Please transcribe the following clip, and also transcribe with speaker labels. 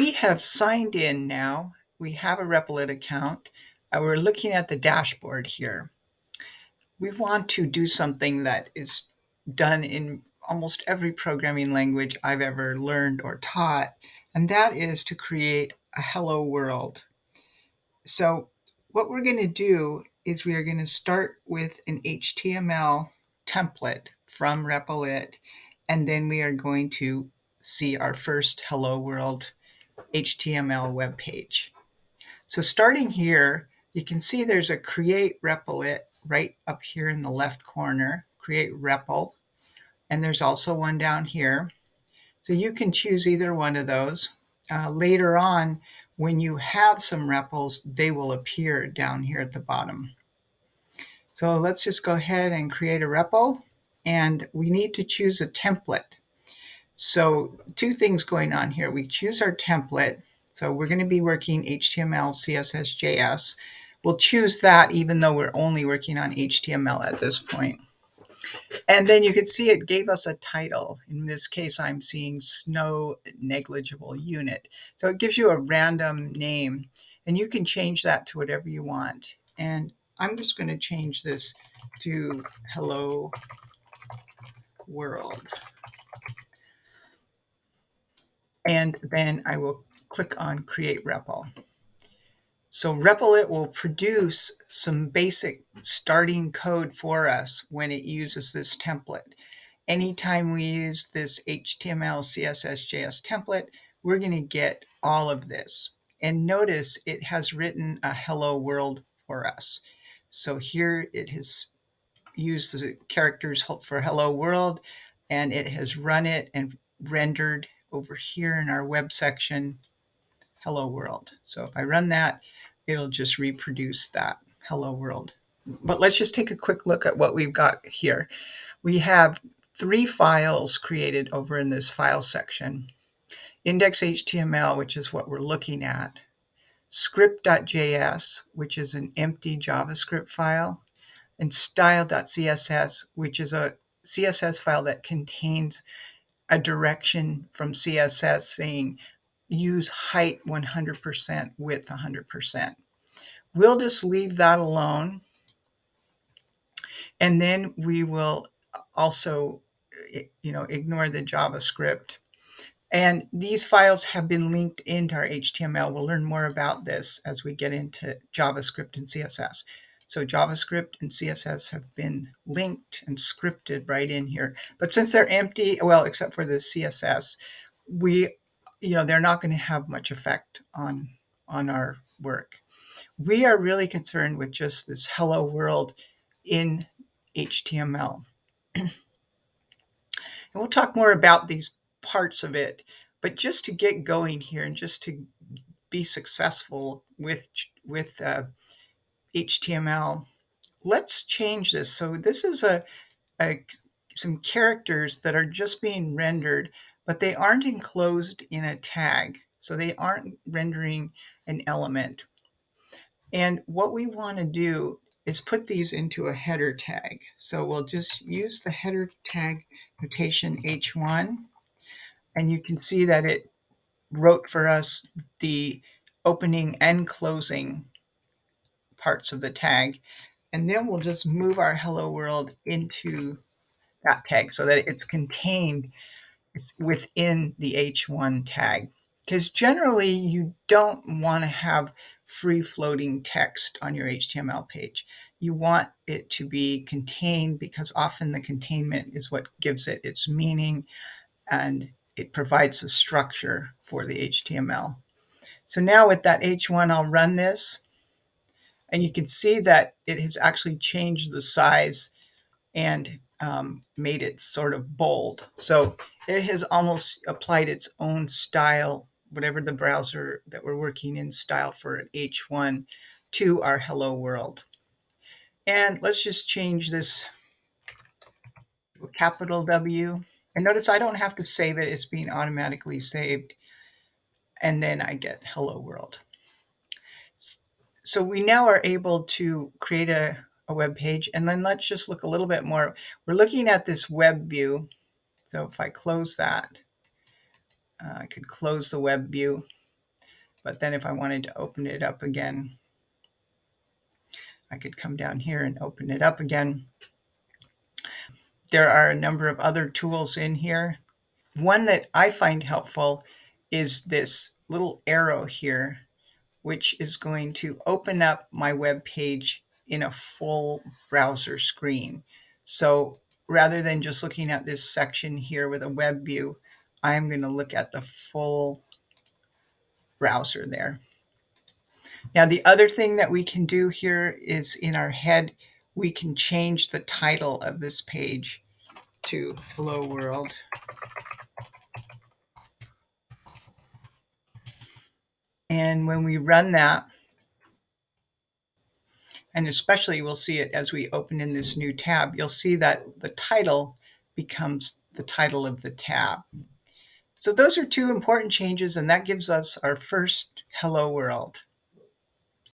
Speaker 1: We have signed in now. We have a Replit account. We're looking at the dashboard here. We want to do something that is done in almost every programming language I've ever learned or taught, and that is to create a hello world. So what we're going to do is we are going to start with an HTML template from Replit, and then we are going to see our first hello world HTML web page. So starting here, you can see there's a create Replit right up here in the left corner, create REPL, and there's also one down here. So you can choose either one of those. Later on, when you have some REPLs, they will appear down here at the bottom. So let's just go ahead and create a REPL, and we need to choose a template. So two things going on here. We choose our template. So we're going to be working HTML, CSS, JS. We'll choose that even though we're only working on HTML at this point. And then you can see it gave us a title. In this case, I'm seeing Snow Negligible Unit. So it gives you a random name, and you can change that to whatever you want. And I'm just going to change this to Hello World. And then I will click on Create REPL. So Replit will produce some basic starting code for us when it uses this template. Anytime we use this HTML, CSS, JS template, we're going to get all of this. And notice it has written a hello world for us. So here it has used the characters for hello world, and it has run it and rendered over here in our web section hello world. So if I run that, it'll just reproduce that hello world. But let's just take a quick look at what we've got here. We have 3 files created over in this file section. Index.html, which is what we're looking at. Script.js, which is an empty JavaScript file. And style.css, which is a CSS file that contains a direction from CSS saying use height 100%, width 100%. We'll just leave that alone. And then we will also, ignore the JavaScript. And these files have been linked into our HTML. We'll learn more about this as we get into JavaScript and CSS. So JavaScript and CSS have been linked and scripted right in here. But since they're empty, well, except for the CSS, they're not going to have much effect on our work. We are really concerned with just this hello world in HTML. And we'll talk more about these parts of it, but just to get going here and just to be successful with HTML, let's change this. So this is some characters that are just being rendered, but they aren't enclosed in a tag. So they aren't rendering an element. And what we want to do is put these into a header tag. So we'll just use the header tag notation H1, and you can see that it wrote for us the opening and closing parts of the tag. And then we'll just move our hello world into that tag so that it's contained within the H1 tag. Because generally you don't want to have free floating text on your HTML page. You want it to be contained because often the containment is what gives it its meaning and it provides a structure for the HTML. So now with that H1, I'll run this, and you can see that it has actually changed the size and made it sort of bold. So it has almost applied its own style, whatever the browser that we're working in style for H1, to our hello world. And let's just change this to a capital W. And notice I don't have to save it, it's being automatically saved. And then I get hello world. So we now are able to create a web page, and then let's just look a little bit more. We're looking at this web view. So if I close that, I could close the web view. But then if I wanted to open it up again, I could come down here and open it up again. There are a number of other tools in here. One that I find helpful is this little arrow here, which is going to open up my web page in a full browser screen. So rather than just looking at this section here with a web view, I'm going to look at the full browser there. Now, the other thing that we can do here is in our head, we can change the title of this page to Hello World. And when we run that, and especially we'll see it as we open in this new tab, you'll see that the title becomes the title of the tab. So those are two important changes, and that gives us our first Hello World.